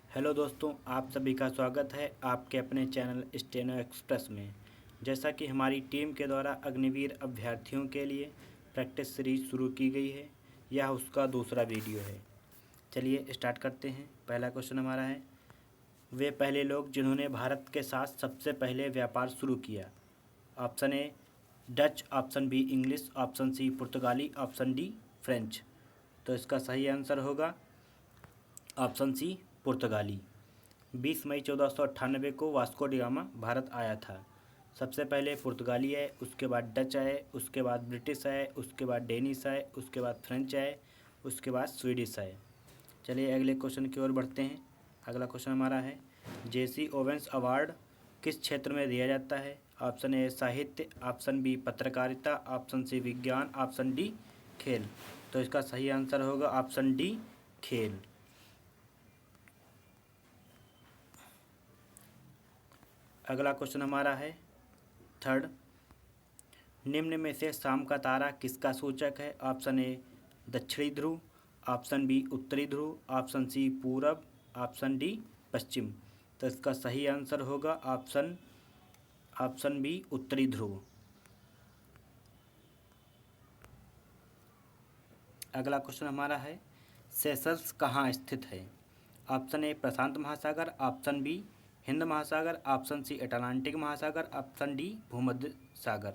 Hello दोस्तों, आप सभी का स्वागत है आपके अपने चैनल स्टेनो एक्सप्रेस में। जैसा कि हमारी टीम के द्वारा अग्निवीर अभ्यर्थियों के लिए प्रैक्टिस सीरीज शुरू की गई है, यह उसका दूसरा वीडियो है। चलिए स्टार्ट करते हैं। पहला क्वेश्चन हमारा है, वे पहले लोग जिन्होंने भारत के साथ सबसे पहले व्यापार शुरू किया। Option A Dutch, option B English, option C पुर्तगाली, ऑप्शन डी फ्रेंच। तो इसका सही आंसर होगा ऑप्शन सी पुर्तगाली। 20 मई 1498 को वास्को डी गामा भारत आया था। सबसे पहले पुर्तगाली आए, उसके बाद डच आए, उसके बाद ब्रिटिश आए, उसके बाद डेनिश आए, उसके बाद फ्रेंच आए, उसके बाद स्वीडिश आए। चलिए अगले क्वेश्चन की ओर बढ़ते हैं। अगला क्वेश्चन हमारा है, जेसी ओवेंस अवार्ड किस क्षेत्र में दिया जाता है। ऑप्शन ए साहित्य, ऑप्शन बी पत्रकारिता, ऑप्शन सी विज्ञान, ऑप्शन डी खेल। तो इसका सही आंसर होगा ऑप्शन डी खेल। अगला क्वेश्चन हमारा है थर्ड, निम्न में से शाम का तारा किसका सूचक है। ऑप्शन ए दक्षिणी ध्रुव, ऑप्शन बी उत्तरी ध्रुव, ऑप्शन सी पूरब, ऑप्शन डी पश्चिम। तो इसका सही आंसर होगा ऑप्शन बी उत्तरी ध्रुव। अगला क्वेश्चन हमारा है, सेशल्स कहाँ स्थित है। ऑप्शन ए प्रशांत महासागर, ऑप्शन बी हिंद महासागर, ऑप्शन सी अटलांटिक महासागर, ऑप्शन डी भूमध्य सागर।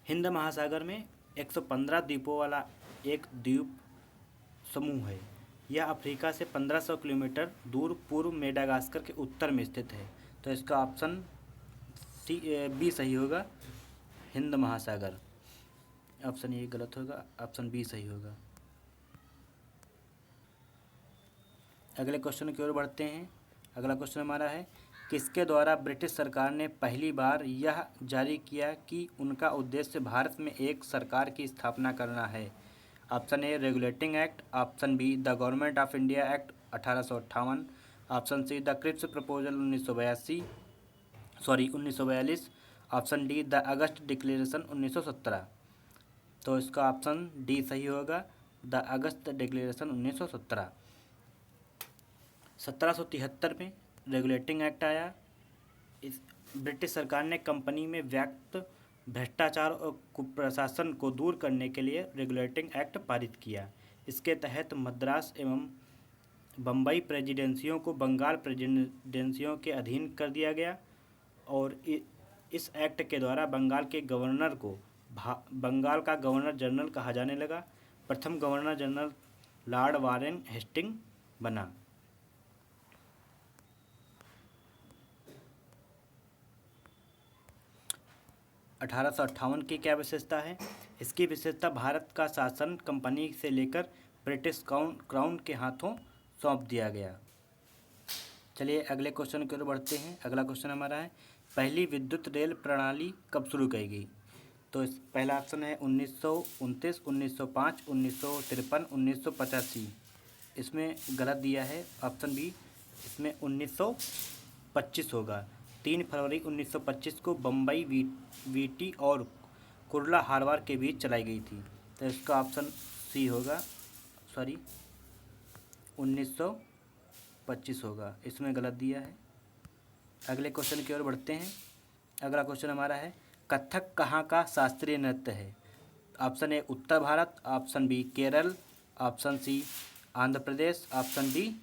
हिंद महासागर में 115 द्वीपों वाला एक द्वीप समूह है। यह अफ्रीका से 1500 किलोमीटर दूर पूर्व मेडागास्कर के उत्तर में स्थित है। तो इसका ऑप्शन बी सही होगा, हिंद महासागर। ऑप्शन ए गलत होगा, ऑप्शन बी सही होगा। अगले क्वेश्चन की ओर बढ़ते हैं। अगला क्वेश्चन हमारा है, किसके द्वारा ब्रिटिश सरकार ने पहली बार यह जारी किया कि उनका उद्देश्य भारत में एक सरकार की स्थापना करना है। Option A regulating act, option B the government of India act 1858, option C the Cripps proposal 1942, option D the August declaration 1917। तो इसका ऑप्शन डी सही होगा, द अगस्त डिक्लेरेशन 1917। 1773 में रेगुलेटिंग एक्ट आया। इस ब्रिटिश सरकार ने कंपनी में व्यक्त भ्रष्टाचार और कुप्रशासन को दूर करने के लिए रेगुलेटिंग एक्ट पारित किया। इसके तहत मद्रास एवं बम्बई प्रेसिडेंसियों को बंगाल प्रेसिडेंसियों के अधीन कर दिया गया और इस एक्ट के द्वारा बंगाल के गवर्नर को बंगाल का गवर्नर जनरल कहा जाने लगा। प्रथम governor general lord Warren Hastings बना। 1858 की क्या विशेषता है। इसकी विशेषता भारत का शासन कंपनी से लेकर ब्रिटिश क्राउन के हाथों सौंप दिया गया। चलिए अगले क्वेश्चन की ओर बढ़ते हैं। अगला क्वेश्चन हमारा है, पहली विद्युत रेल प्रणाली कब शुरू की गई। तो इस पहला ऑप्शन है 1929, 1905, 1953, 1985। इसमें गलत दिया है ऑप्शन बी, इसमें 1925 होगा। 3 फरवरी 1925 को बम्बई वीटी और कुर्ला हार्बर के बीच चलाई गई थी। तो इसका ऑप्शन सी होगा, 1925 होगा, इसमें गलत दिया है। अगले क्वेश्चन की ओर बढ़ते हैं। अगला क्वेश्चन हमारा है, कथक कहाँ का शास्त्रीय नृत्य है। ऑप्शन ए उत्तर Bharat, option B Kerala, option C Andhra Pradesh, option D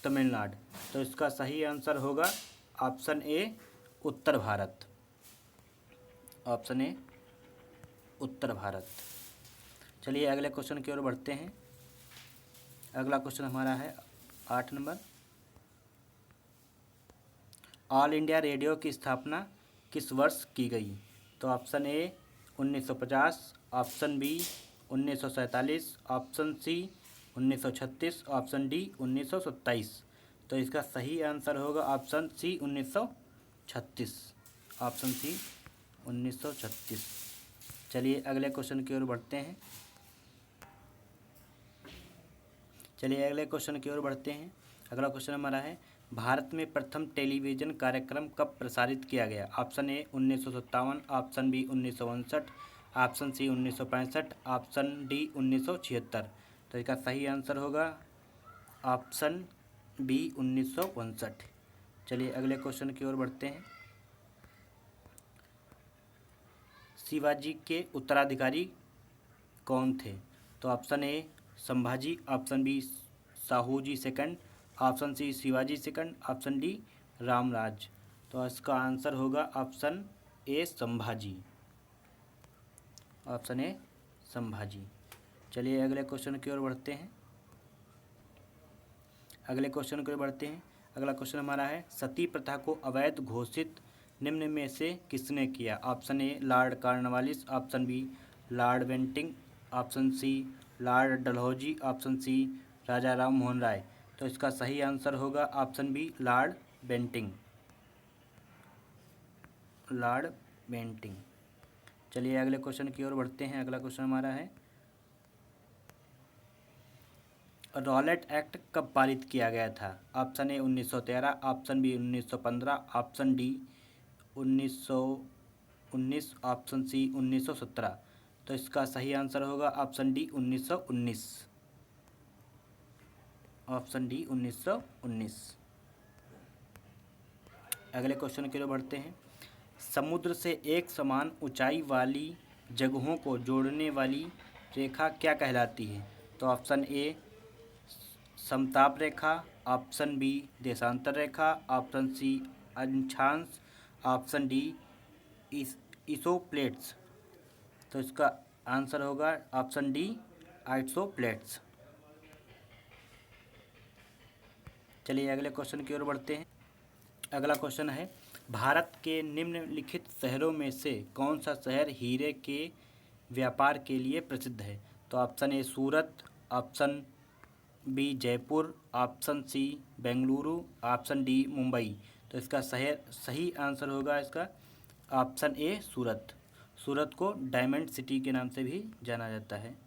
Tamil Nadu. तो इसका सही आंसर होगा ऑप्शन ए उत्तर भारत। ऑप्शन ए उत्तर भारत। चलिए अगले क्वेश्चन की ओर बढ़ते हैं। अगला क्वेश्चन हमारा है 8 नंबर, ऑल इंडिया रेडियो की स्थापना किस वर्ष की गई। तो option A 1950, option B 1947, option C 1936, option D 1927। तो इसका सही आंसर होगा ऑप्शन सी 1936। Option C 1936। चलिए अगले क्वेश्चन की ओर बढ़ते हैं। अगला क्वेश्चन हमारा है, भारत में प्रथम टेलीविज़न कार्यक्रम कब प्रसारित किया गया। Option A 1957, option B 1959, option C 1965, option D 1976। तो इसका सही आंसर होगा ऑप्शन बी 1959। चलिए अगले क्वेश्चन की ओर बढ़ते हैं। शिवाजी के उत्तराधिकारी कौन थे? तो option A Sambhaji, option B Sahuji second, option C Shivaji second, option D Ramraj. तो इसका आंसर होगा option A Sambhaji, option A Sambhaji. चलिए अगले क्वेश्चन की ओर बढ़ते हैं। अगला क्वेश्चन हमारा है, सती प्रथा को अवैध घोषित निम्न में से किसने किया? Option A lord Cornwallis, option B lord Bentinck, option C lord Dalhousie, option C Raja Ram Mohan Roy. तो इसका सही आंसर होगा option B lord Bentinck, lord Bentinck. चलिए अगले क्वेश्चन की ओर बढ़ते हैं। अगला क्वेश्चन हमारा है, रॉलेट एक्ट कब पारित किया गया था? Option A 1913, option B 1915, option D 1919, option C 1917। तो इसका सही आंसर होगा ऑप्शन डी 1919, ऑप्शन डी 1919। अगले क्वेश्चन की ओर बढ़ते हैं। समुद्र से एक समान ऊंचाई वाली जगहों को जोड़ने वाली रेखा क्या कहलाती है? तो ऑप्शन ए समताप रेखा, ऑप्शन बी देशांतर रेखा, ऑप्शन सी अक्षांश, ऑप्शन डी इसोप्लेट्स। तो इसका आंसर होगा ऑप्शन डी आइसोप्लेट्स। चलिए अगले क्वेश्चन की ओर बढ़ते हैं। अगला क्वेश्चन है, भारत के निम्नलिखित शहरों में से कौन सा शहर हीरे के व्यापार के लिए प्रसिद्ध है? तो option A Surat, option B Jaipur, option C Bengaluru, option D Mumbai. तो इसका सही आंसर होगा इसका ऑप्शन ए सूरत। सूरत को डायमंड सिटी के नाम से भी जाना जाता है।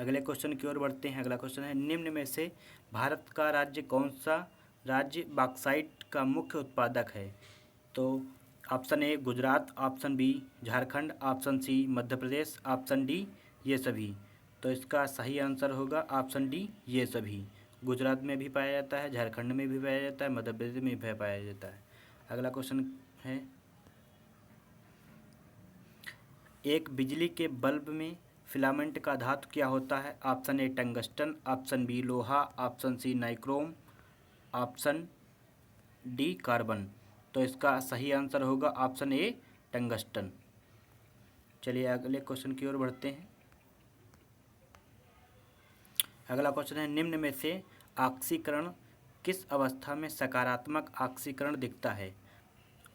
अगले क्वेश्चन की ओर बढ़ते हैं। अगला क्वेश्चन है, निम्न में से भारत का राज्य कौन सा राज्य बॉक्साइट का मुख्य उत्पादक है? तो option A Gujarat, option B Jharkhand, option C Madhya Pradesh, option D ये सभी। तो इसका सही आंसर होगा ऑप्शन डी ये सभी। गुजरात में भी पाया जाता है, झारखंड में भी पाया जाता है, मध्य प्रदेश में भी पाया जाता है। अगला क्वेश्चन है, एक बिजली के बल्ब में फिलामेंट का धातु क्या होता है? Option A tungsten, option B लोहा, option C nichrome, option D carbon. तो इसका सही आंसर होगा ऑप्शन ए टंगस्टन। चलिए अगले क्वेश्चन की ओर बढ़ते हैं। अगला क्वेश्चन है, निम्न में से ऑक्सीकरण किस अवस्था में सकारात्मक ऑक्सीकरण दिखता है?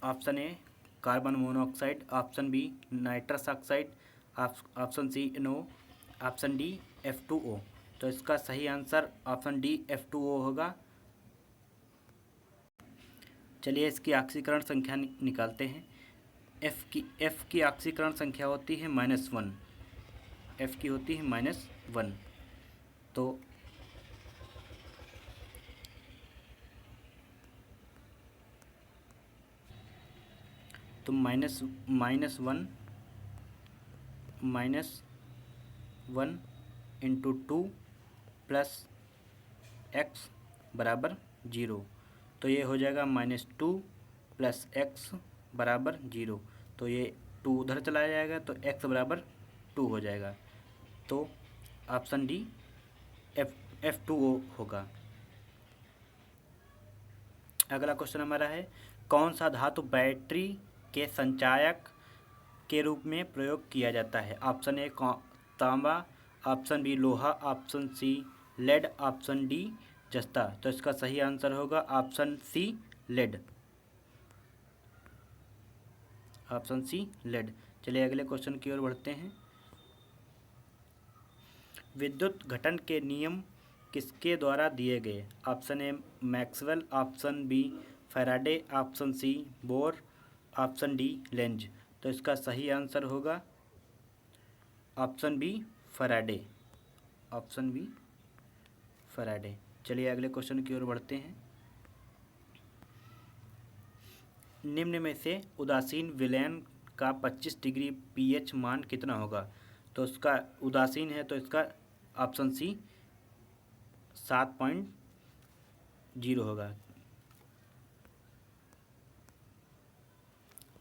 Option A carbon monoxide, option B nitrous oxide, option C NO, option D F2O। तो इसका सही आंसर ऑप्शन डी F2O होगा। चलिए इसकी ऑक्सीकरण संख्या निकालते हैं। F की ऑक्सीकरण संख्या होती है -1, F की होती है -1। तो -1 इंटू 2 प्लस x बराबर 0। तो ये हो जाएगा -2 प्लस x बराबर 0। तो ये 2 उधर चला जाएगा तो x बराबर 2 हो जाएगा। तो ऑप्शन डी F2O होगा। अगला क्वेश्चन हमारा है, कौन सा धातु बैटरी के संचायक के रूप में प्रयोग किया जाता है? ऑप्शन ए तांबा, ऑप्शन बी लोहा, option C lead, option D जस्ता। तो इसका सही आंसर होगा option C lead, option C lead. चलिए अगले क्वेश्चन की ओर बढ़ते हैं। विद्युत घटन के नियम किसके द्वारा दिए गए? Option A Maxwell, option B Faraday, option C Bohr, option D Lenz. तो इसका सही आंसर होगा option B Faraday, option B Faraday. चलिए अगले क्वेश्चन की ओर बढ़ते हैं। निम्न में से उदासीन विलयन का 25 डिग्री pH मान कितना होगा? तो इसका उदासीन है तो इसका ऑप्शन सी 7.0 होगा।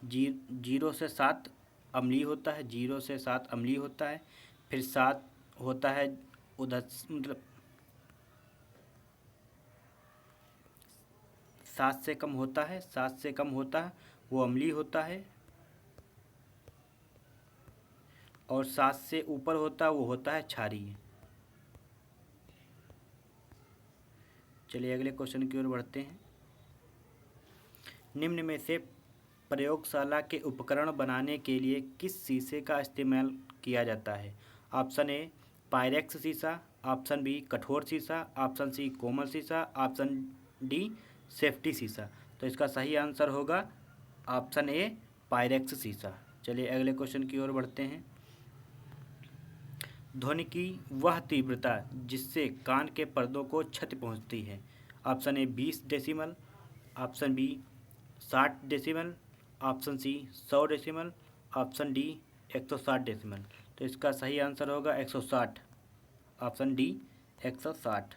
0 से 7 अम्लीय होता है, 0 से 7 अम्लीय होता है, फिर 7 होता है उधर, मतलब 7 से कम होता है, 7 से कम होता है वो अम्लीय होता है, और 7 से ऊपर होता है वो होता है क्षारीय। चलिए अगले क्वेश्चन की ओर बढ़ते हैं। निम्न में से प्रयोगशाला के उपकरण बनाने के लिए किस शीशे का इस्तेमाल किया जाता है? ऑप्शन ए पायरेक्स शीशा, ऑप्शन बी कठोर शीशा, ऑप्शन सी कोमल शीशा, ऑप्शन डी सेफ्टी शीशा। तो इसका सही आंसर होगा ऑप्शन ए पायरेक्स शीशा। चलिए अगले क्वेश्चन की ओर बढ़ते हैं। ध्वनि की वह तीव्रता जिससे कान के पर्दों को क्षति पहुंचती है। Option A 20 decimal, option B 60 decimal, option C 100 decimal, option D 160 decimal. तो इसका सही आंसर होगा 160, ऑप्शन डी 160।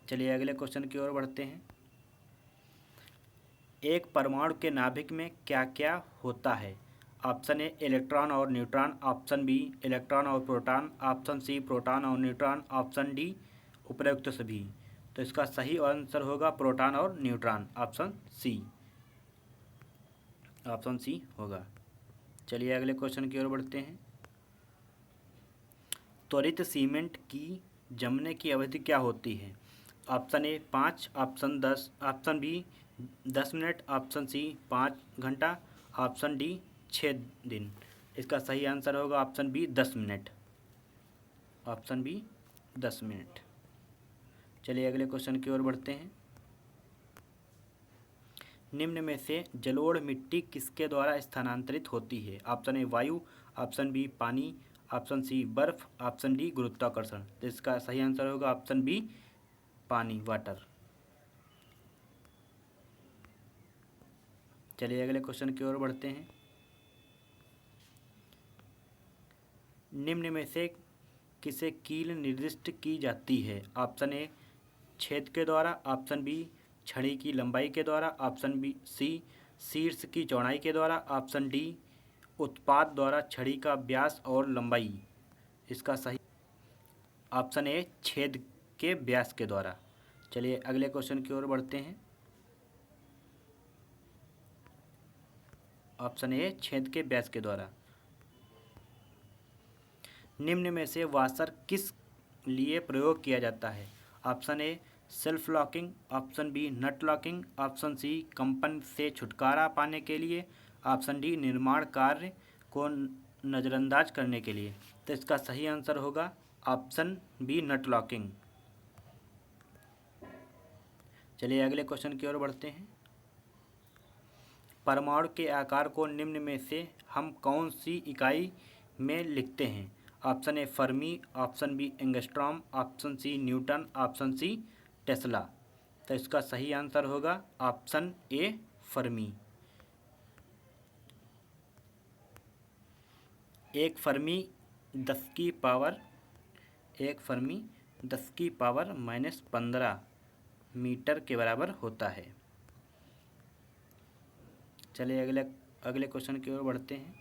चलिए अगले क्वेश्चन की ओर बढ़ते हैं। एक परमाणु के नाभिक में क्या क्या होता है? ऑप्शन ए इलेक्ट्रॉन और न्यूट्रॉन, ऑप्शन बी इलेक्ट्रॉन और प्रोटॉन, ऑप्शन सी प्रोटॉन और न्यूट्रॉन, ऑप्शन डी उपरोक्त सभी। तो इसका सही आंसर होगा प्रोटॉन और neutron, option C, option C होगा। चलिए अगले क्वेश्चन की ओर बढ़ते हैं। त्वरित सीमेंट की जमने की अवधि क्या होती है? Option A 5, option 10, option B 10 minute, option C 5 घंटा, ऑप्शन डी 6 दिन। इसका सही आंसर होगा option B 10 minute, option B 10 minute. चलिए अगले क्वेश्चन की ओर बढ़ते हैं। निम्न में से जलोढ़ मिट्टी किसके द्वारा स्थानांतरित होती है? ऑप्शन ए वायु, ऑप्शन बी पानी, ऑप्शन सी बर्फ, ऑप्शन डी गुरुत्वाकर्षण। तो इसका सही आंसर होगा ऑप्शन बी पानी, वाटर। चलिए अगले क्वेश्चन की ओर बढ़ते हैं। निम्न में से किसे कील निर्दिष्ट की जाती है? ऑप्शन ए छेद के द्वारा, ऑप्शन बी छड़ी की लंबाई के द्वारा, ऑप्शन बी सी शीर्ष की चौड़ाई के द्वारा, ऑप्शन डी उत्पाद द्वारा छड़ी का व्यास और लंबाई। इसका सही ऑप्शन ए छेद के व्यास के द्वारा। चलिए अगले क्वेश्चन की ओर बढ़ते हैं। ऑप्शन ए छेद के व्यास के द्वारा। निम्न में से वाशर किस लिए प्रयोग किया जाता है? Option A self locking, option B nut locking, option C कंपन से छुटकारा पाने के लिए, ऑप्शन डी निर्माण कार्य को नज़रअंदाज करने के लिए। तो इसका सही आंसर होगा ऑप्शन बी नट लॉकिंग। चलिए अगले क्वेश्चन की ओर बढ़ते हैं। परमाणु के आकार को निम्न में से हम कौन सी इकाई में लिखते हैं? Option A Fermi, option B angstrom, option C Newton, option C Tesla. तो इसका सही आंसर होगा ऑप्शन ए फर्मी। एक फर्मी 10 की पावर -15 मीटर के बराबर होता है। चलिए अगले क्वेश्चन की ओर बढ़ते हैं।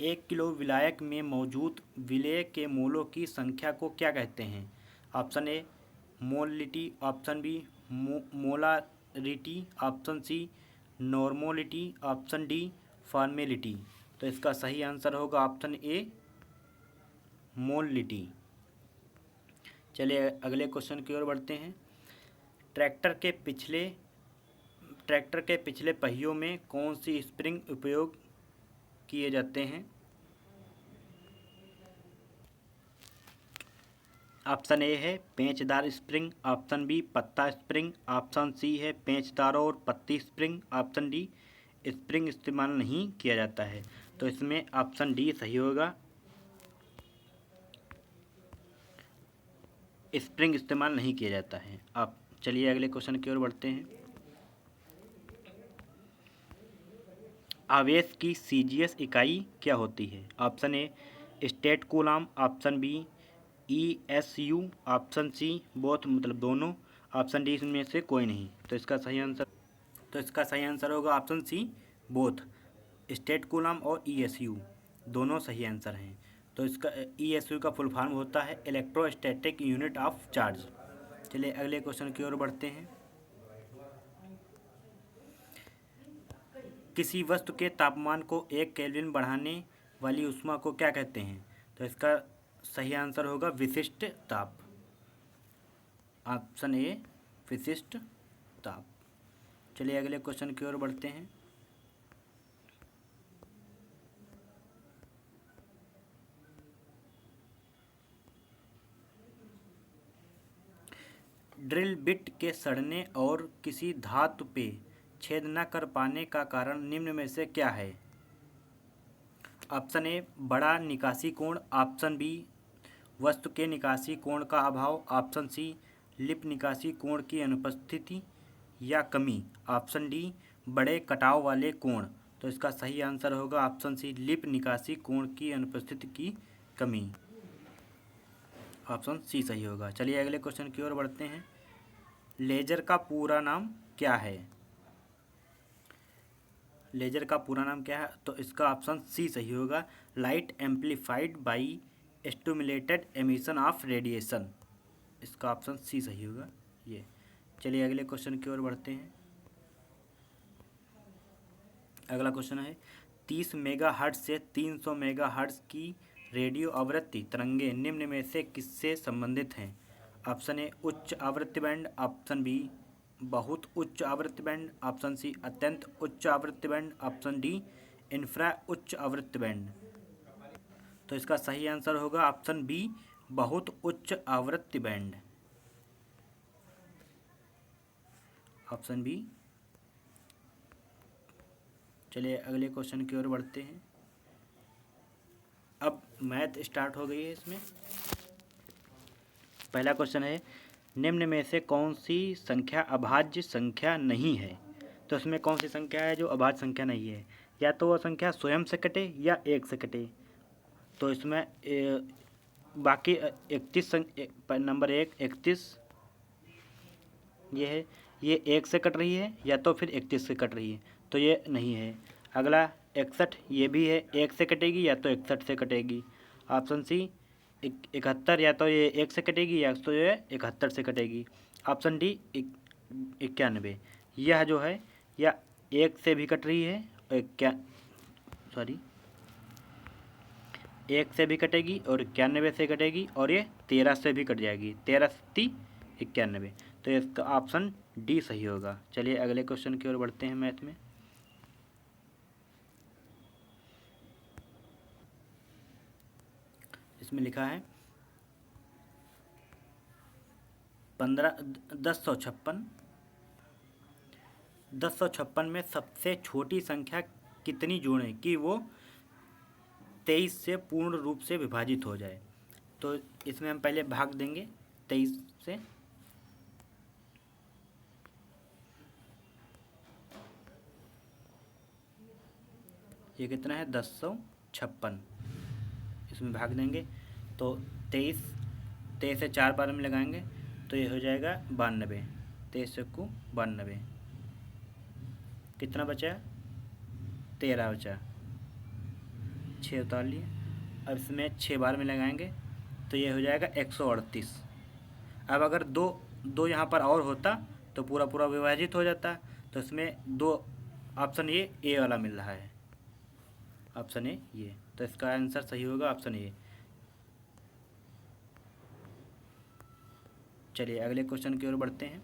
1 किलो विलायक में मौजूद विलेय के मोलों की संख्या को क्या कहते हैं? Option A molality, option B molarity, option C normality, option D formality. तो इसका सही आंसर होगा ऑप्शन ए मोलिटी। चलिए अगले क्वेश्चन की ओर बढ़ते हैं। ट्रैक्टर के पिछले पहियों में कौन सी स्प्रिंग उपयोग किए जाते हैं? ऑप्शन ए है पेंचदार स्प्रिंग, ऑप्शन बी पत्ता स्प्रिंग, ऑप्शन सी है पेंचदार और पत्ती स्प्रिंग, ऑप्शन डी स्प्रिंग इस्तेमाल नहीं किया जाता है। तो इसमें ऑप्शन डी सही होगा, स्प्रिंग इस्तेमाल नहीं किया जाता है। आप चलिए अगले क्वेश्चन की ओर बढ़ते हैं। आवेश की सीजीएस इकाई क्या होती है? Option A stat coulomb, option B ESU, option C both मतलब दोनों, ऑप्शन डी इनमें से कोई नहीं। तो इसका सही आंसर होगा option C both. Stat coulomb और ईएसयू दोनों सही आंसर हैं। तो इसका ईएसयू का फुल फॉर्म होता है इलेक्ट्रोस्टैटिक यूनिट ऑफ चार्ज। चलिए अगले क्वेश्चन की ओर बढ़ते हैं। किसी वस्तु के तापमान को 1 केल्विन बढ़ाने वाली ऊष्मा को क्या कहते हैं? तो इसका सही आंसर होगा विशिष्ट ताप, ऑप्शन ए विशिष्ट ताप। चलिए अगले क्वेश्चन की ओर बढ़ते हैं। ड्रिल बिट के सड़ने और किसी धातु पे छेद न कर पाने का कारण निम्न में से क्या है? ऑप्शन ए बड़ा निकासी कोण, ऑप्शन बी वस्तु के निकासी कोण का अभाव, ऑप्शन सी लिप निकासी कोण की अनुपस्थिति या कमी, ऑप्शन डी बड़े कटाव वाले कोण। तो इसका सही आंसर होगा ऑप्शन सी लिप निकासी कोण की अनुपस्थिति की कमी, ऑप्शन सी सही होगा। चलिए अगले क्वेश्चन की ओर बढ़ते हैं। लेजर का पूरा नाम क्या है? लेजर का पूरा नाम क्या है? तो इसका ऑप्शन सी सही होगा light amplified by stimulated emission of radiation. इसका ऑप्शन सी सही होगा ये। चलिए अगले क्वेश्चन की ओर बढ़ते हैं। अगला क्वेश्चन है 30 मेगाहर्ट्ज से 300 मेगाहर्ट्ज की रेडियो आवृत्ति तरंगे निम्न में से किससे संबंधित हैं? ऑप्शन ए उच्च आवृत्ति बैंड, ऑप्शन बी बहुत उच्च आवृत्ति बैंड, ऑप्शन सी अत्यंत उच्च आवृत्ति बैंड, ऑप्शन डी इंफ्रा उच्च आवृत्ति बैंड। तो इसका सही आंसर होगा ऑप्शन बी बहुत उच्च आवृत्ति बैंड, ऑप्शन बी। चलिए अगले क्वेश्चन की ओर बढ़ते हैं। अब मैथ स्टार्ट हो गई है इसमें। पहला क्वेश्चन है निम्न में से कौन सी संख्या अभाज्य संख्या नहीं है? तो इसमें कौन सी संख्या है जो अभाज्य संख्या नहीं है? या तो वह संख्या स्वयं से कटे या एक से कटे। तो इसमें बाकी 31 नंबर 31 ये है, ये 1 से कट रही है या तो फिर 31 से कट रही है, तो ये नहीं है। अगला 61 ये भी है, 1 से कटेगी या तो 61 से कटेगी। ऑप्शन सी 71 या तो ये 1 से कटेगी या तो ये 71 से कटेगी। ऑप्शन डी 91 यह जो है या 1 से भी कट रही है, 1 से भी कटेगी और 91 से कटेगी और ये 13 से भी कट जाएगी, 13 × 91। तो इसका ऑप्शन डी सही होगा। चलिए अगले क्वेश्चन की ओर बढ़ते हैं मैथ में। इसमें लिखा है 1056 में सबसे छोटी संख्या कितनी जोड़ें कि वो 23 से पूर्ण रूप से विभाजित हो जाए? तो इसमें हम पहले भाग देंगे 23 से। ये कितना है 1056, इसमें भाग देंगे तो 23 से 4 बार में लगाएंगे तो ये हो जाएगा 92, 23 को 92, कितना बचा 13 बचा, 6 उतार लिए। अब इसमें 6 बार में लगाएंगे तो ये हो जाएगा 138। अब अगर दो यहाँ पर और होता तो पूरा पूरा विभाजित हो जाता। तो इसमें 2 ऑप्शन ए वाला मिल रहा है, ऑप्शन ए ये। तो इसका आंसर सही होगा ऑप्शन ए। चलिए अगले क्वेश्चन की ओर बढ़ते हैं।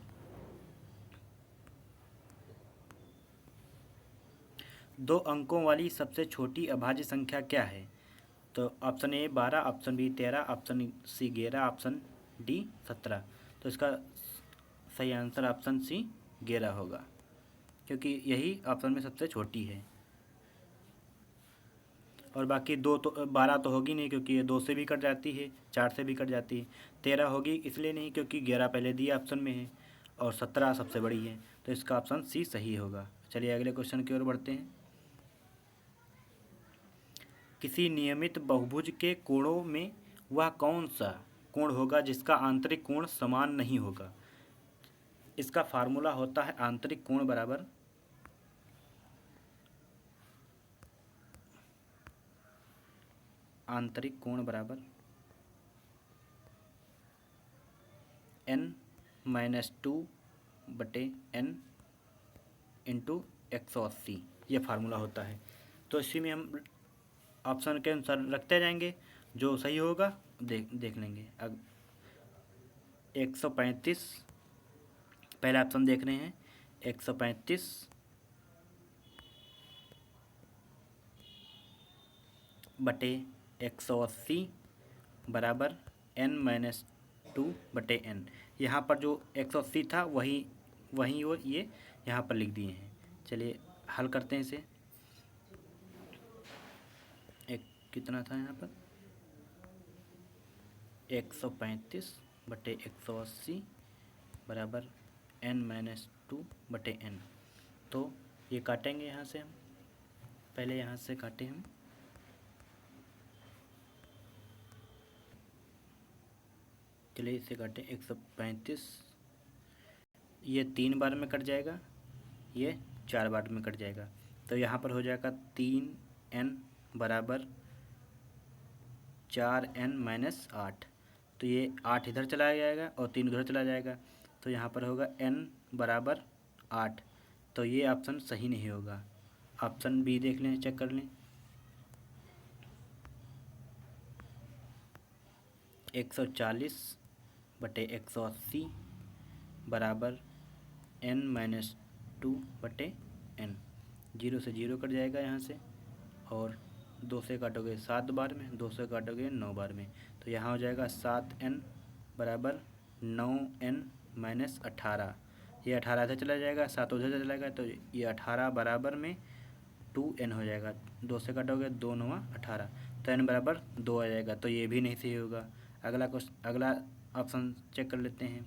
2 अंकों वाली सबसे छोटी अभाज्य संख्या क्या है? तो option A 12, option B 13, option C 11, option D 17। तो इसका सही आंसर ऑप्शन सी 11 होगा, क्योंकि यही ऑप्शन में सबसे छोटी है। और बाकी 12 तो होगी नहीं, क्योंकि ये 2 से भी कट जाती है, 4 से भी कट जाती है। 13 होगी इसलिए नहीं क्योंकि 11 पहले दिए ऑप्शन में है, और 17 सबसे बड़ी है। तो इसका ऑप्शन सी सही होगा। चलिए अगले क्वेश्चन की ओर बढ़ते हैं। किसी नियमित बहुभुज के कोणों में वह कौन सा कोण होगा जिसका आंतरिक कोण समान नहीं होगा। इसका फार्मूला होता है आंतरिक कोण बराबर n-2/n इंटू 180, ये फार्मूला होता है। तो इसी में हम ऑप्शन के अनुसार रखते जाएंगे, जो सही होगा देख लेंगे। अब 135 पहला ऑप्शन देख रहे हैं, 135/180 बराबर n-2/n। यहाँ पर जो 180 था वही वो ये यहाँ पर लिख दिए हैं। चलिए हल करते हैं इसे। कितना था यहाँ पर 135/180 बराबर n-2/n। तो ये काटेंगे यहाँ से हम, पहले यहाँ से काटे हम। चलिए इसे काटें 135, ये 3 बार में कट जाएगा, ये 4 बार में कट जाएगा। तो यहाँ पर हो जाएगा 3n बराबर 4n-8। तो ये 8 इधर चला जाएगा और 3 उधर चला जाएगा, तो यहाँ पर होगा n बराबर 8। तो ये ऑप्शन सही नहीं होगा। ऑप्शन बी देख लें, चेक कर लें। 140/180 बराबर n-2/n। 0 से 0 कट जाएगा यहाँ से, और 2 से काटोगे 7 बार में, 2 से काटोगे 9 बार में। तो यहाँ हो जाएगा 7n बराबर 9n-18। ये 18 इधर चला जाएगा, 7 उधर चला जाएगा, तो ये 18 बराबर में 2n हो जाएगा। 2 से काटोगे 2 9 18, तो n बराबर 2 आ जाएगा। तो ये भी नहीं सही होगा। अगला ऑप्शन चेक कर लेते हैं।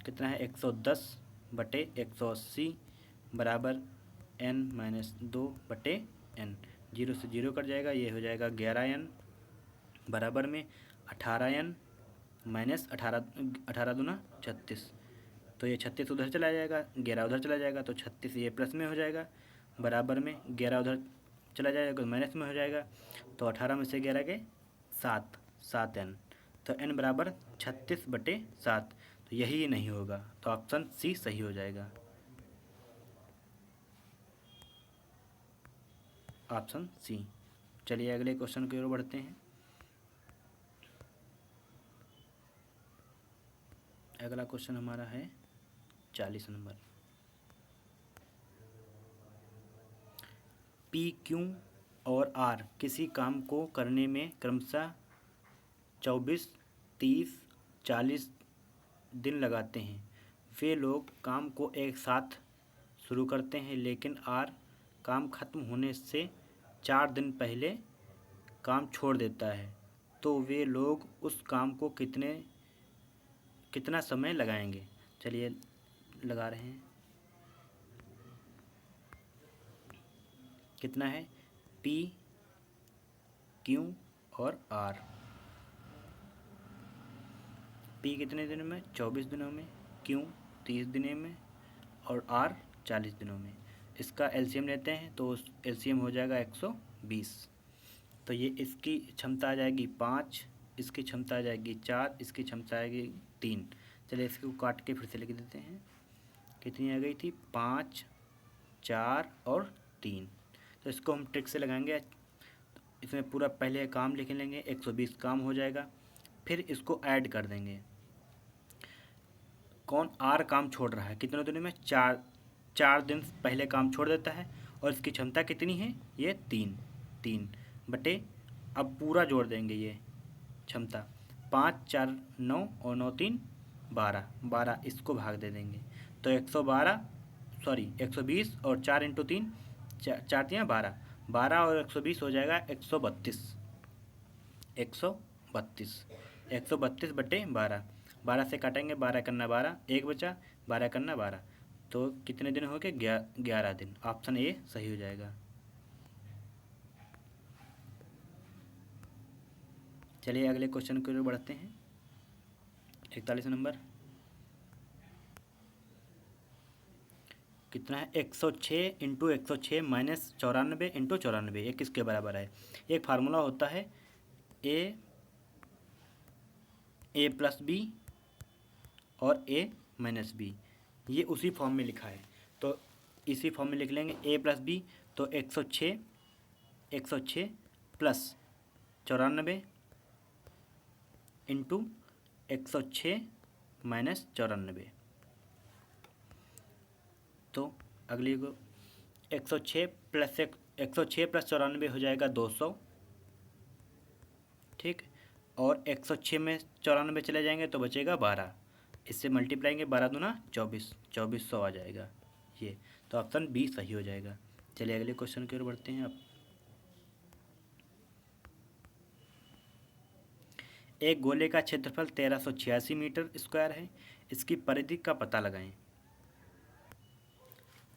कितना है 110/180 बराबर n-2/n। 0 से 0 कट जाएगा, ये हो जाएगा 11n बराबर में 18n-18, 18 दूना 36। तो ये 36 उधर चला जाएगा, 11 उधर चला जाएगा, तो 36 ये प्लस में हो जाएगा, बराबर में 11 उधर चला जाएगा तो माइनस में हो जाएगा। तो 18 में से 11 के 7n। तो n बराबर 36/7। तो यही नहीं होगा, तो ऑप्शन सी सही हो जाएगा। Option C. चलिए अगले क्वेश्चन की ओर बढ़ते हैं। अगला क्वेश्चन हमारा है 40 नंबर। P, Q और R किसी काम को करने में क्रमशः 24, 30, 40 दिन लगाते हैं। वे लोग काम को एक साथ शुरू करते हैं, लेकिन R काम खत्म होने से 4 दिन पहले काम छोड़ देता है। तो वे लोग उस काम को कितना समय लगाएंगे। चलिए लगा रहे हैं। कितना है P, Q और R। P कितने दिनों में 24 दिनों में, Q 30 दिनों में और R 40 दिनों में। इसका एलसीएम लेते हैं तो एलसीएम हो जाएगा 120। तो ये इसकी क्षमता आ जाएगी 5, इसकी क्षमता आ जाएगी 4, इसकी क्षमता आएगी 3। चलिए इसको काट के फिर से लिख देते हैं। कितनी आ गई थी 5, 4 और 3। तो इसको हम ट्रिक से लगाएंगे। इसमें पूरा पहले काम लिख लेंगे, 120 काम हो जाएगा, फिर इसको ऐड कर देंगे। कौन आर काम छोड़ रहा है कितने दिनों में, 4 दिन पहले काम छोड़ देता है, और इसकी क्षमता कितनी है ये 3 बटे, अब पूरा जोड़ देंगे ये क्षमता, 5 4 9 और 9 3 12 इसको भाग दे देंगे। तो 120 और 4 × 3 4 3 12 और 120 हो जाएगा 132 132/12। 12 से काटेंगे, 12 करना 12, 1 बचा, 12 करना 12। तो कितने दिन हो गए 11 दिन। ऑप्शन ए सही हो जाएगा। चलिए अगले क्वेश्चन की ओर बढ़ते हैं। 41 नंबर कितना है? 106 इंटू 106 माइनस 94 इंटू 94, ये किसके बराबर है? एक फार्मूला होता है ए प्लस बी और ए माइनस बी, ये उसी फॉर्म में लिखा है, तो इसी फॉर्म में लिख लेंगे ए प्लस बी। तो 106 प्लस 94 इंटू 106 माइनस 94, तो अगली को 106 प्लस 94 हो जाएगा 200, ठीक। और 106 में 94 चले जाएंगे तो बचेगा 12, इससे मल्टीप्लाइंगे 12 दूना 24, 2400 आ जाएगा ये। तो ऑप्शन बी सही हो जाएगा। चलिए अगले क्वेश्चन की ओर बढ़ते हैं। अब एक गोले का क्षेत्रफल 1386 मीटर स्क्वायर है, इसकी परिधि का पता लगाएं।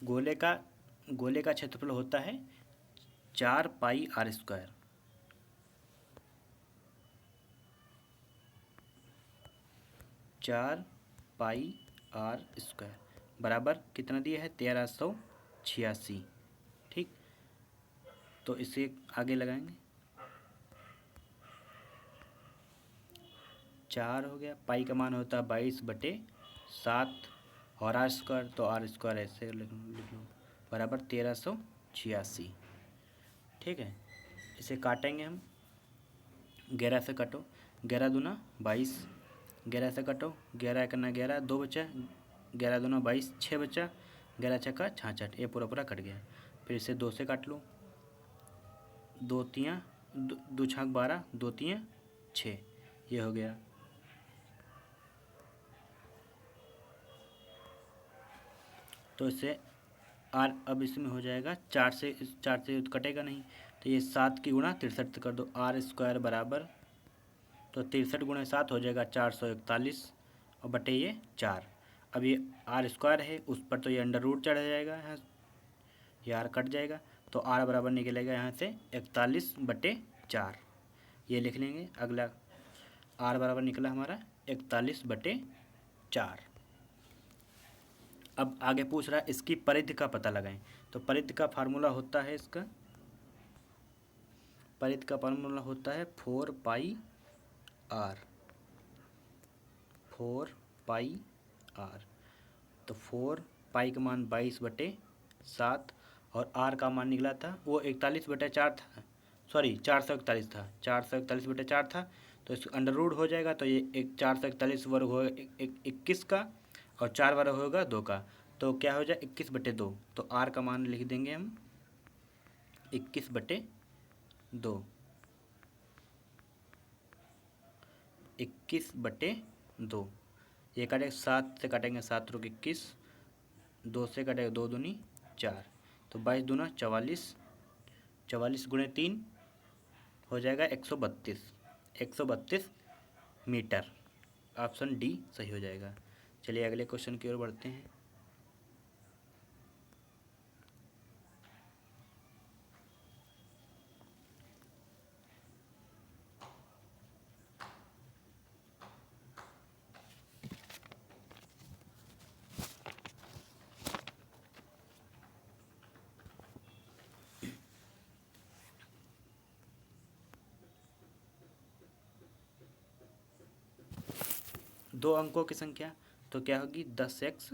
गोले का क्षेत्रफल होता है 4 pi R square, 4 pi R square बराबर कितना दिया है? 1386, ठीक। तो इसे आगे लगाएंगे, 4 हो गया, पाई का मान होता है 22/7 और आर स्क्वायर, तो आर स्क्वायर ऐसे लिख लो बराबर 1386, ठीक है। इसे काटेंगे हम, 11 से कटो, 11 दूना 22, 11 से कटो, 11 करना 11, 2 बचा, 11 दूना 22, 6 बचा, 11 छक्का 66, ये पूरा पूरा कट गया। फिर इसे 2 से काट लो, 2 तियाँ 2 छक 12, 2 तियाँ 6, ये हो गया। तो इससे आर अब इसमें हो जाएगा 4 से कटेगा नहीं, तो ये 7 की गुणा 63 कर दो, आर स्क्वायर बराबर, तो 63 गुणा 7 हो जाएगा 441 और बटे ये 4। अब ये आर स्क्वायर है, उस पर तो ये अंडर रूट चढ़ जाएगा, यहाँ ये आर कट जाएगा, तो आर बराबर निकलेगा यहाँ से 41/4, ये लिख लेंगे। अगला आर बराबर निकला हमारा 41/4। अब आगे पूछ रहा है इसकी परिधि का पता लगाएं, तो परिधि का फार्मूला होता है, इसका परिधि का फार्मूला होता है 4 पाई आर, 4 पाई आर। तो 4 पाई का मान 22/7 और आर का मान निकला था वो 41/4 था, सॉरी 441 था, 441/4 था। तो इसका अंडर रूट हो जाएगा, तो ये 441 वर्ग होगा 21 का, और 4 वर्ग होगा 2 का, तो क्या हो जाए 21/2। तो आर का मान लिख देंगे हम 21/2, 21/2। ये काटेंगे 7 से, काटेंगे 7 रुक 21, 2 से कटेगा 2 दूनी 4, तो 22 दूना 44, 44 गुणे 3 हो जाएगा 132 मीटर। ऑप्शन डी सही हो जाएगा। चलिए अगले क्वेश्चन की ओर बढ़ते हैं। दो अंकों की संख्या, तो क्या होगी 10x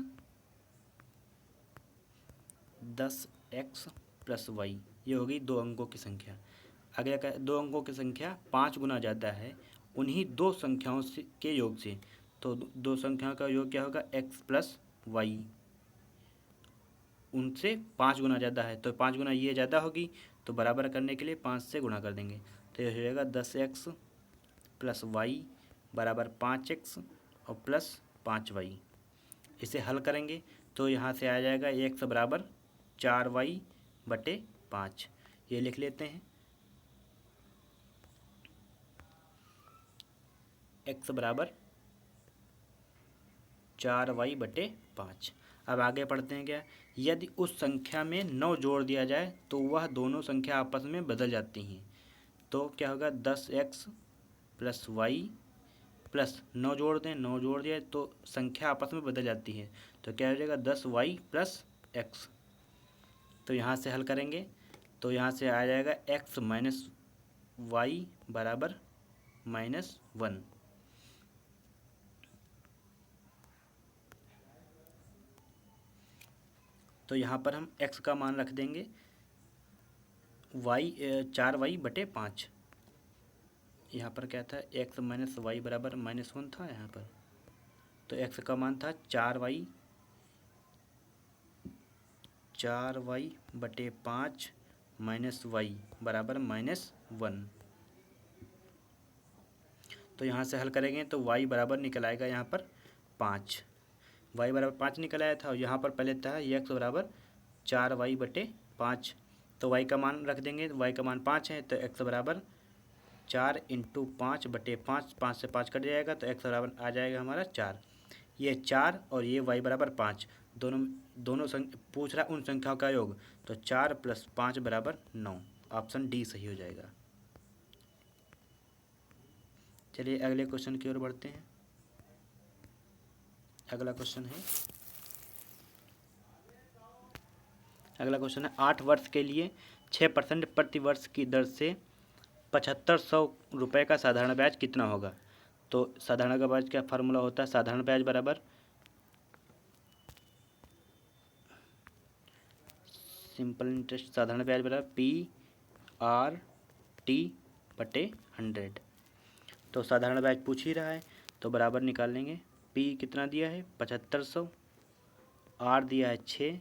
प्लस y, ये होगी 2 अंकों की संख्या। अगला क्या? 2 अंकों की संख्या 5 गुना ज़्यादा है उन्हीं 2 संख्याओं से के योग से, तो 2 संख्याओं का योग क्या होगा x प्लस वाई, उनसे 5 गुना ज़्यादा है, तो 5 गुना ये ज़्यादा होगी, तो बराबर करने के लिए 5 से गुणा कर देंगे, तो ये हो जाएगा 10x प्लस वाई बराबर 5x और प्लस 5y। इसे हल करेंगे तो यहाँ से आ जाएगा x बराबर 4y/5, ये लिख लेते हैं, x बराबर 4y/5। अब आगे पढ़ते हैं क्या, यदि उस संख्या में 9 जोड़ दिया जाए तो वह दोनों संख्या आपस में बदल जाती हैं, तो क्या होगा 10x प्लस वाई प्लस 9 जोड़ दें, 9 जोड़ दिया तो संख्या आपस में बदल जाती है, तो क्या हो जाएगा 10y प्लस एक्स। तो यहाँ से हल करेंगे तो यहाँ से आ जाएगा x माइनस वाई बराबर -1। तो यहाँ पर हम x का मान रख देंगे y 4y/5। यहाँ पर क्या था, x माइनस वाई बराबर -1 था यहाँ पर, तो x का मान था 4y/5 माइनस वाई बराबर -1। तो यहाँ से हल करेंगे तो y बराबर निकल आएगा यहाँ पर 5, y बराबर 5 निकल आया था, और यहाँ पर पहले था x बराबर 4y/5। तो y का मान रख देंगे, y का मान 5 है, तो x बराबर 4 × 5/5, 5 से 5 कट जाएगा, तो x बराबर आ जाएगा हमारा 4। ये 4 और ये y बराबर 5, दोनों पूछ रहा उन संख्याओं का योग, तो 4 + 5 = 9। ऑप्शन डी सही हो जाएगा। चलिए अगले क्वेश्चन की ओर बढ़ते हैं। अगला क्वेश्चन है 8 वर्ष के लिए 6% प्रति वर्ष की दर से 7500 रुपये का साधारण ब्याज कितना होगा। तो साधारण ब्याज का फार्मूला होता है, साधारण ब्याज बराबर सिंपल इंटरेस्ट, साधारण ब्याज बराबर PRT/100। तो साधारण ब्याज पूछ ही रहा है तो बराबर निकाल लेंगे। P कितना दिया है 7500, R दिया है 6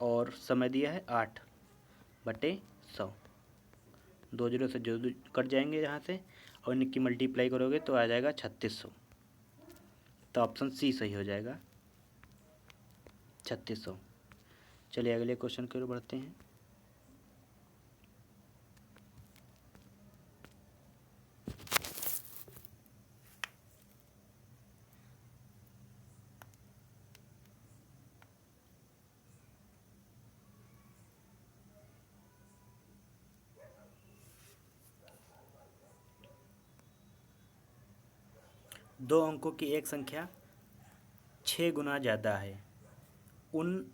और समय दिया है 8/100। 2 0 से जो कट जाएंगे यहाँ से, और इनकी मल्टीप्लाई करोगे तो आ जाएगा 3600। तो ऑप्शन सी सही हो जाएगा 3600। चलिए अगले क्वेश्चन की ओर बढ़ते हैं। दो अंकों की एक संख्या 6 गुना ज़्यादा है उन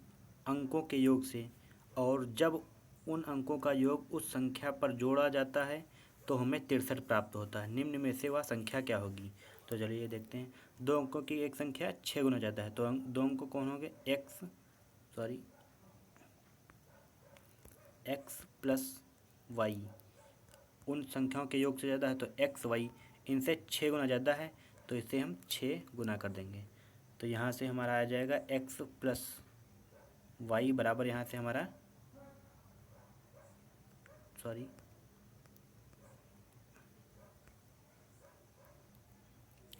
अंकों के योग से, और जब उन अंकों का योग उस संख्या पर जोड़ा जाता है तो हमें 63 प्राप्त होता है। निम्न में से वह संख्या क्या होगी। तो चलिए देखते हैं। दो अंकों की एक संख्या 6 गुना ज़्यादा है, तो दो अंकों कौन होंगे, x प्लस वाई उन संख्याओं के योग से ज़्यादा है, तो x y इनसे 6 गुना ज़्यादा है, तो इसे हम 6 गुना कर देंगे। तो यहाँ से हमारा आ जाएगा x प्लस वाई बराबर, यहाँ से हमारा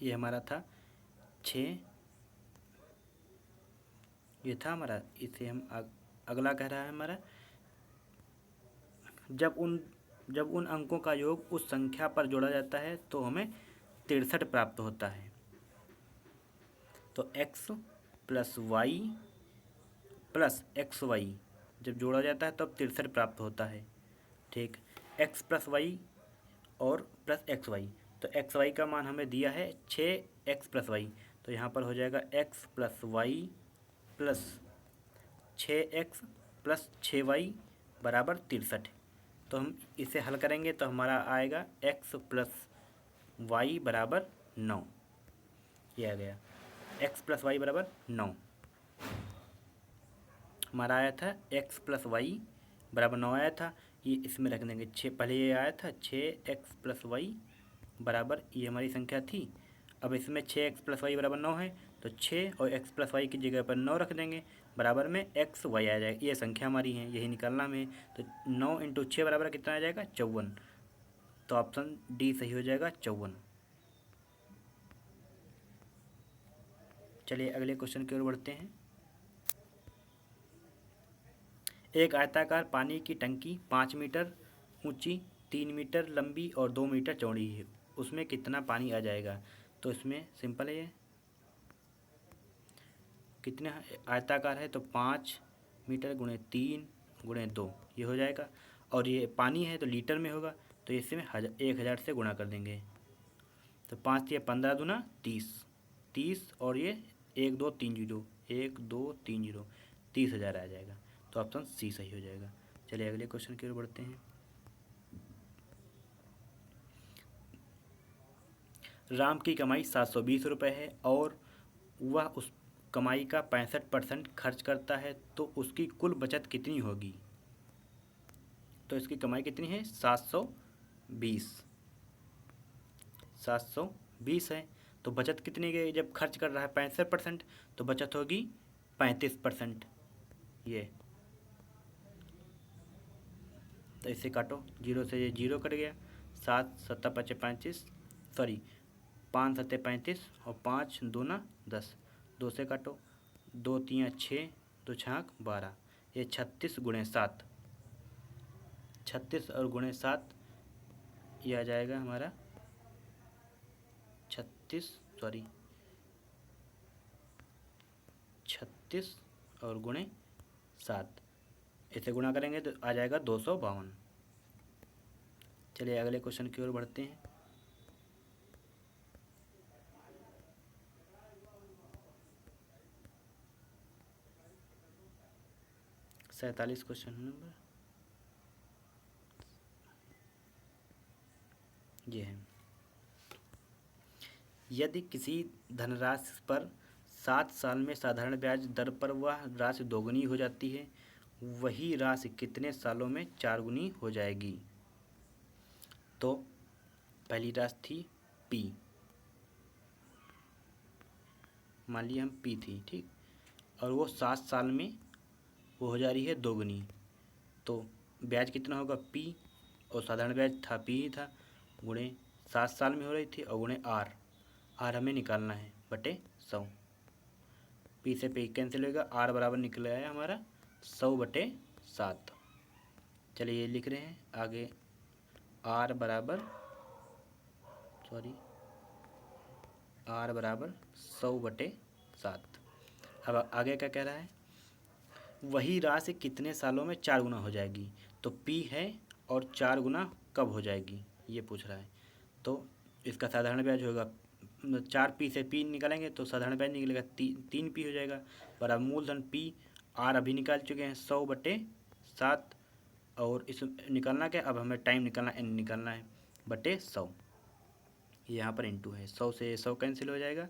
ये हमारा था 6, ये था हमारा, इसे हम अगला कह रहा है हमारा जब उन अंकों का योग उस संख्या पर जोड़ा जाता है तो हमें 63 प्राप्त होता है। तो x plus y plus x y जब जोड़ा जाता है तब 63 प्राप्त होता है। ठीक, x प्लस वाई और प्लस एक्स वाई, तो एक्स वाई का मान हमें दिया है 6x प्लस वाई, तो यहाँ पर हो जाएगा x plus y plus 6x plus 6y बराबर 63। तो हम इसे हल करेंगे तो हमारा आएगा x प्लस वाई बराबर 9। ये आ गया x प्लस वाई बराबर 9। हमारा आया था x प्लस वाई बराबर 9 आया था, ये इसमें रख देंगे 6। पहले ये आया था 6x प्लस वाई बराबर, ये हमारी संख्या थी। अब इसमें 6x प्लस वाई बराबर 9 है, तो 6 और x प्लस वाई की जगह पर 9 रख देंगे, बराबर में x y आ जाएगा। ये संख्या हमारी है, यही निकालना हमें। तो 9 × 6 बराबर कितना आ जाएगा 54। तो ऑप्शन डी सही हो जाएगा 54। चलिए अगले क्वेश्चन की ओर बढ़ते हैं। एक आयताकार पानी की टंकी 5 मीटर ऊंची, 3 मीटर लंबी और 2 मीटर चौड़ी है, उसमें कितना पानी आ जाएगा। तो इसमें सिंपल है, ये कितने आयताकार है तो 5 मीटर × 3 × 2 ये हो जाएगा, और ये पानी है तो लीटर में होगा, तो इसमें 1000 से गुणा कर देंगे। तो 5 या 15 दूना 30, 30 और ये 1 2 3 0, 1 2 3 0, 30,000 आ जाएगा। तो ऑप्शन सी सही हो जाएगा। चलिए अगले क्वेश्चन की ओर बढ़ते हैं। राम की कमाई 720 रुपये है और वह उस कमाई का 65% खर्च करता है, तो उसकी कुल बचत कितनी होगी? तो इसकी कमाई कितनी है? 720, 720 है। तो बचत कितनी गई? जब खर्च कर रहा है 65%, तो बचत होगी 35%। ये तो इसे काटो, जीरो से ये जीरो कट गया, 7 7 5 35, सॉरी 5 7 35 और 5 दूना 10, 2 से काटो, 2 3 6, 2 छाक 12, ये 36 गुणे 7, 36 और गुणे 7 ये आ जाएगा हमारा 36 और गुणे 7, इसे गुणा करेंगे तो आ जाएगा 252। चलिए अगले क्वेश्चन की ओर बढ़ते हैं। सैंतालीस क्वेश्चन नंबर ये है। यदि किसी धनराशि पर 7 साल में साधारण ब्याज दर पर वह राशि दोगुनी हो जाती है, वही राशि कितने सालों में 4 गुनी हो जाएगी? तो पहली राशि थी पी, मान लिया हम पी थी, ठीक, और वो 7 साल में वो हो जा रही है दोगुनी। तो ब्याज कितना होगा? पी, और साधारण ब्याज था पी ही था, गुणे 7 साल में हो रही थी और गुणे आर, आर हमें निकालना है बटे 100। पी से पी कैंसिल होगा, आर बराबर निकल आया हमारा 100 बटे 7। चलिए ये लिख रहे हैं आगे, आर बराबर 100 बटे 7। अब आगे क्या कह रहा है? वही राशि कितने सालों में 4 गुना हो जाएगी? तो पी है और 4 गुना कब हो जाएगी ये पूछ रहा है। तो इसका साधारण ब्याज होगा, 4 पी से पी निकालेंगे तो साधारण ब्याज निकलेगा 3 पी हो जाएगा, बराबर मूलधन पी, आर अभी निकाल चुके हैं 100 बटे 7, और इस निकालना क्या, अब हमें टाइम निकालना, एन निकालना है बटे 100, यहाँ पर इंटू है, 100 से 100 कैंसिल हो जाएगा,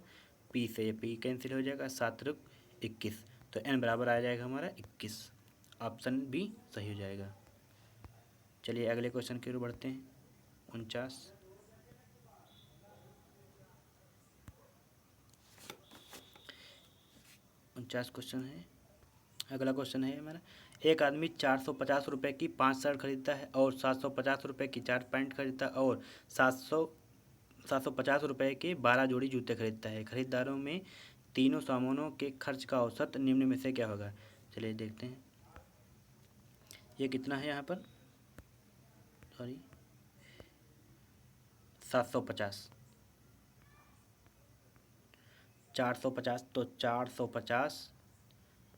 पी से पी कैंसिल हो जाएगा, 7 रुक 21, तो एन बराबर आ जाएगा हमारा 21। ऑप्शन बी सही हो जाएगा। चलिए अगले क्वेश्चन की ओर बढ़ते हैं। 49 क्वेश्चन है। अगला क्वेश्चन है हमारा, एक आदमी 450 रुपये की 5 शर्ट खरीदता है और 750 रुपये की 4 पैंट खरीदता है और 750 रुपये के 12 जोड़ी जूते खरीदता है। खरीदारों में तीनों सामानों के खर्च का औसत निम्न में से क्या होगा? चलिए देखते हैं। ये कितना है यहाँ पर? 750, 450, तो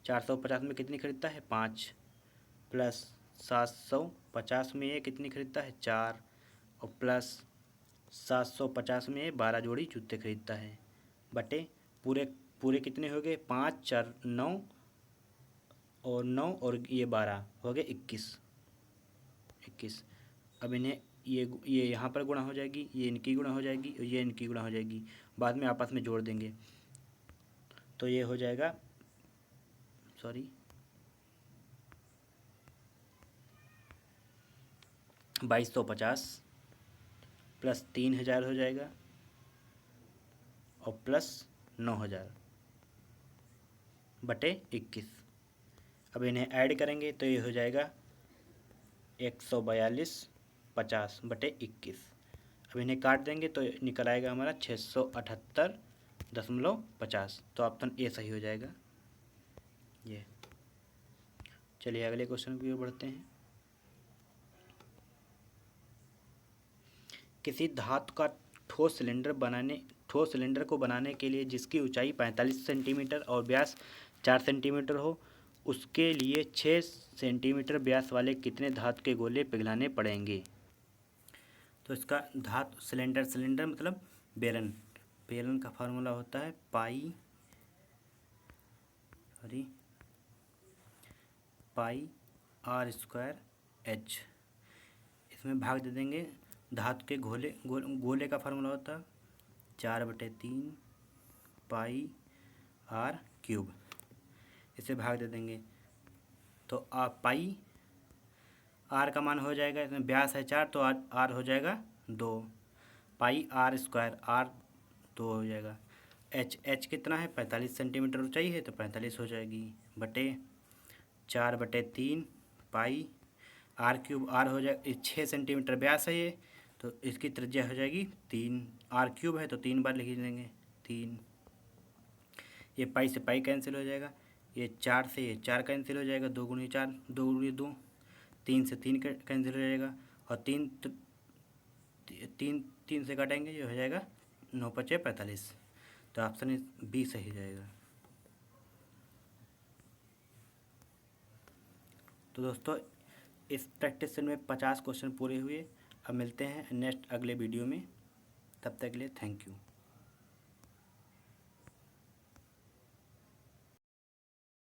450 में कितनी खरीदता है? 5, प्लस 750 में ये कितनी खरीदता है? 4, और प्लस 750 में 12 जोड़ी जूते खरीदता है, बटे पूरे पूरे कितने हो गए? 5 4 9, और 9 और ये 12 हो गए 21। अब इन्हें ये यहाँ पर गुणा हो जाएगी, ये इनकी गुणा हो जाएगी और ये इनकी गुणा हो जाएगी, बाद में आपस में जोड़ देंगे, तो ये हो जाएगा 2250 प्लस 3000 हो जाएगा और प्लस 9000 बटे 21। अब इन्हें ऐड करेंगे तो ये हो जाएगा 142.50 बटे 21। अब इन्हें काट देंगे तो निकल आएगा हमारा 678.50, तो ऑप्शन ए सही हो जाएगा ये। चलिए अगले क्वेश्चन की ओर बढ़ते हैं। किसी धातु का ठोस सिलेंडर को बनाने के लिए जिसकी ऊंचाई 45 सेंटीमीटर और व्यास 4 सेंटीमीटर हो, उसके लिए 6 सेंटीमीटर व्यास वाले कितने धातु के गोले पिघलाने पड़ेंगे? तो इसका धातु सिलेंडर मतलब बेलन, बेलन का फार्मूला होता है पाई आर स्क्वायर एच। इसमें भाग दे देंगे, धातु के गोले का फार्मूला होता है 4/3 पाई आर क्यूब। इसे भाग दे देंगे तो पाई आर का मान हो जाएगा, इसमें व्यास है 4 तो आर हो जाएगा 2, पाई आर स्क्वायर आर 2 हो जाएगा। एच कितना है 45 सेंटीमीटर ऊंचाई है तो 45 हो जाएगी, बटे 4/3 पाई आर क्यूब, आर हो जाए 6 सेंटीमीटर व्यास है ये, तो इसकी त्रिज्या हो जाएगी 3, आर क्यूब है तो 3 बार लिख लेंगे 3। ये पाई से पाई कैंसिल हो जाएगा, ये 4 से ये 4 कैंसिल हो जाएगा, 2 गुणी 4 2 गुणी 2, 3 से 3 कैंसिल हो जाएगा और 3 से काटेंगे, ये हो जाएगा 9×5 = 45। तो ऑप्शन बी सही जाएगा। तो दोस्तों इस प्रैक्टिस सेट में 50 क्वेश्चन पूरे हुए। अब मिलते हैं नेक्स्ट अगले वीडियो में, तब तक के लिए थैंक यू।